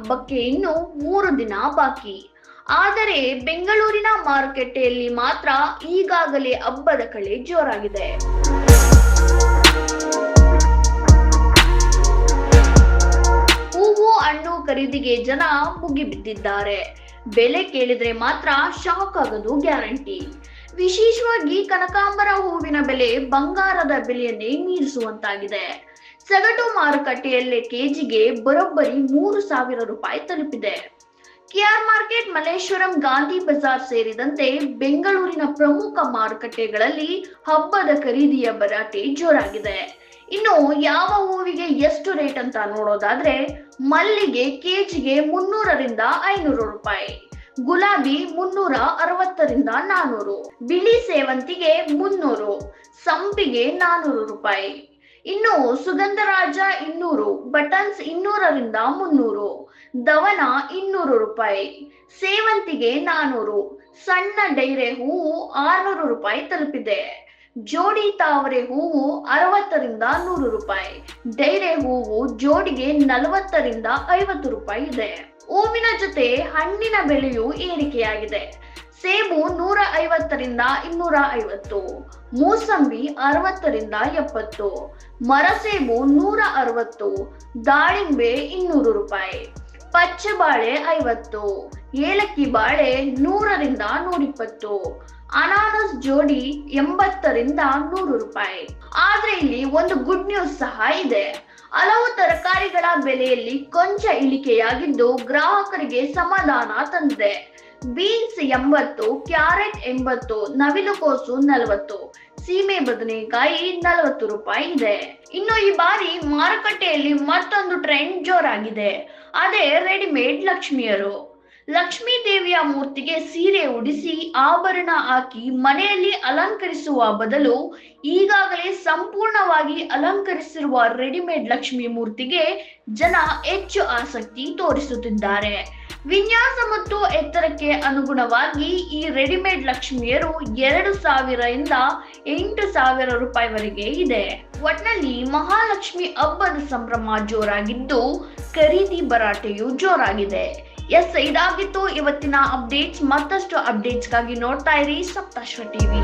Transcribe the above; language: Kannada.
ಹಬ್ಬಕ್ಕೆ ಇನ್ನು 3 ದಿನ ಬಾಕಿ. ಆದರೆ ಬೆಂಗಳೂರಿನ ಮಾರುಕಟ್ಟೆಯಲ್ಲಿ ಮಾತ್ರ ಈಗಾಗಲೇ ಹಬ್ಬದ ಕಳೆ ಜೋರಾಗಿದೆ. ಹೂವು ಹಣ್ಣು ಖರೀದಿಗೆ ಜನ ಮುಗಿಬಿದ್ದಿದ್ದಾರೆ. ಬೆಲೆ ಕೇಳಿದ್ರೆ ಮಾತ್ರ ಶಾಕ್ ಆಗೋದು ಗ್ಯಾರಂಟಿ. ವಿಶೇಷವಾಗಿ ಕನಕಾಂಬರ ಹೂವಿನ ಬೆಲೆ ಬಂಗಾರದ ಬೆಲೆಯನ್ನೇ ಮೀರಿಸುವಂತಾಗಿದೆ. ಸಗಟು ಮಾರುಕಟ್ಟೆಯಲ್ಲೇ ಕೆಜಿಗೆ ಬರೋಬ್ಬರಿ 3,000 ರೂಪಾಯಿ ತಲುಪಿದೆ. ಕೆಆರ್ ಮಾರ್ಕೆಟ್, ಮಲ್ಲೇಶ್ವರಂ, ಗಾಂಧಿ ಬಜಾರ್ ಸೇರಿದಂತೆ ಬೆಂಗಳೂರಿನ ಪ್ರಮುಖ ಮಾರುಕಟ್ಟೆಗಳಲ್ಲಿ ಹಬ್ಬದ ಖರೀದಿಯ ಭರಾಟೆ ಜೋರಾಗಿದೆ. ಇನ್ನು ಯಾವ ಹೂವಿಗೆ ಎಷ್ಟು ರೇಟ್ ಅಂತ ನೋಡೋದಾದ್ರೆ, ಮಲ್ಲಿಗೆ ಕೆಜಿಗೆ 300ರಿಂದ 500 ರೂಪಾಯಿ, ಗುಲಾಬಿ 360ರಿಂದ 400, ಬಿಳಿ ಸೇವಂತಿಗೆ 300, ಸಂಪಿಗೆ 400 ರೂಪಾಯಿ. ಇನ್ನು ಸುಗಂಧರಾಜ 200, ಬಟನ್ಸ್ 200ರಿಂದ 300, ದವನ 200 ರೂಪಾಯಿ, ಸೇವಂತಿಗೆ 400, ಸಣ್ಣ ಡೈರೆ ಹೂವು 600 ರೂಪಾಯಿ ತಲುಪಿದೆ. ಜೋಡಿ ತಾವರೆ ಹೂವು 60ರಿಂದ 100 ರೂಪಾಯಿ, ಡೈರೆ ಹೂವು ಜೋಡಿಗೆ 40ರಿಂದ 50 ರೂಪಾಯಿ ಇದೆ. ಹೂವಿನ ಜೊತೆ ಹಣ್ಣಿನ ಬೆಲೆಯೂ ಏರಿಕೆಯಾಗಿದೆ. ಸೇಬು 150ರಿಂದ 250, ಮೂಸಂಬಿ 60ರಿಂದ 70, ಮರಸೇಬು 160, ದಾಳಿಂಬೆ 200 ರೂಪಾಯಿ, ಪಚ್ಚೆ ಬಾಳೆ 50, ಏಲಕ್ಕಿ ಬಾಳೆ 100ರಿಂದ 120, ಅನಾನಸ್ ಜೋಡಿ 80ರಿಂದ 100 ರೂಪಾಯಿ. ಆದ್ರೆ ಇಲ್ಲಿ ಒಂದು ಗುಡ್ ನ್ಯೂಸ್ ಸಹ ಇದೆ. ಹಲವು ತರಕಾರಿಗಳ ಬೆಲೆಯಲ್ಲಿ ಕೊಂಚ ಇಳಿಕೆಯಾಗಿದ್ದು ಗ್ರಾಹಕರಿಗೆ ಸಮಾಧಾನ ತಂದಿದೆ. ಬೀನ್ಸ್ 80, ಕ್ಯಾರೆಟ್ 80, ನವಿಲುಕೋಸು 40, ಸೀಮೆ ಬದನೆಕಾಯಿ 40 ರೂಪಾಯಿ ಇದೆ. ಇನ್ನು ಈ ಬಾರಿ ಮಾರುಕಟ್ಟೆಯಲ್ಲಿ ಮತ್ತೊಂದು ಟ್ರೆಂಡ್ ಜೋರಾಗಿದೆ. ಅದೇ ರೆಡಿಮೇಡ್ ಲಕ್ಷ್ಮಿಯರು. ಲಕ್ಷ್ಮೀ ದೇವಿಯ ಮೂರ್ತಿಗೆ ಸೀರೆ ಉಡಿಸಿ ಆಭರಣ ಹಾಕಿ ಮನೆಯಲ್ಲಿ ಅಲಂಕರಿಸುವ ಬದಲು ಈಗಾಗಲೇ ಸಂಪೂರ್ಣವಾಗಿ ಅಲಂಕರಿಸಿರುವ ರೆಡಿಮೇಡ್ ಲಕ್ಷ್ಮಿ ಮೂರ್ತಿಗೆ ಜನ ಹೆಚ್ಚು ಆಸಕ್ತಿ ತೋರಿಸುತ್ತಿದ್ದಾರೆ. ವಿನ್ಯಾಸ ಮತ್ತು ಎತ್ತರಕ್ಕೆ ಅನುಗುಣವಾಗಿ ಈ ರೆಡಿಮೇಡ್ ಲಕ್ಷ್ಮಿಯರು 2,000ರಿಂದ 8,000 ರೂಪಾಯಿವರೆಗೆ ಇದೆ. ಒಟ್ನಲ್ಲಿ ಮಹಾಲಕ್ಷ್ಮಿ ಹಬ್ಬದ ಸಂಭ್ರಮ ಜೋರಾಗಿದ್ದು ಖರೀದಿ ಭರಾಟೆಯು ಜೋರಾಗಿದೆ. ಇದಾಗಿತ್ತು ಇವತ್ತಿನ ಅಪ್ಡೇಟ್ಸ್. ಮತ್ತಷ್ಟು ಅಪ್ಡೇಟ್ಸ್ಗಾಗಿ ನೋಡ್ತಾ ಇರಿ ಸಪ್ತಾಶ್ವ ಟಿವಿ.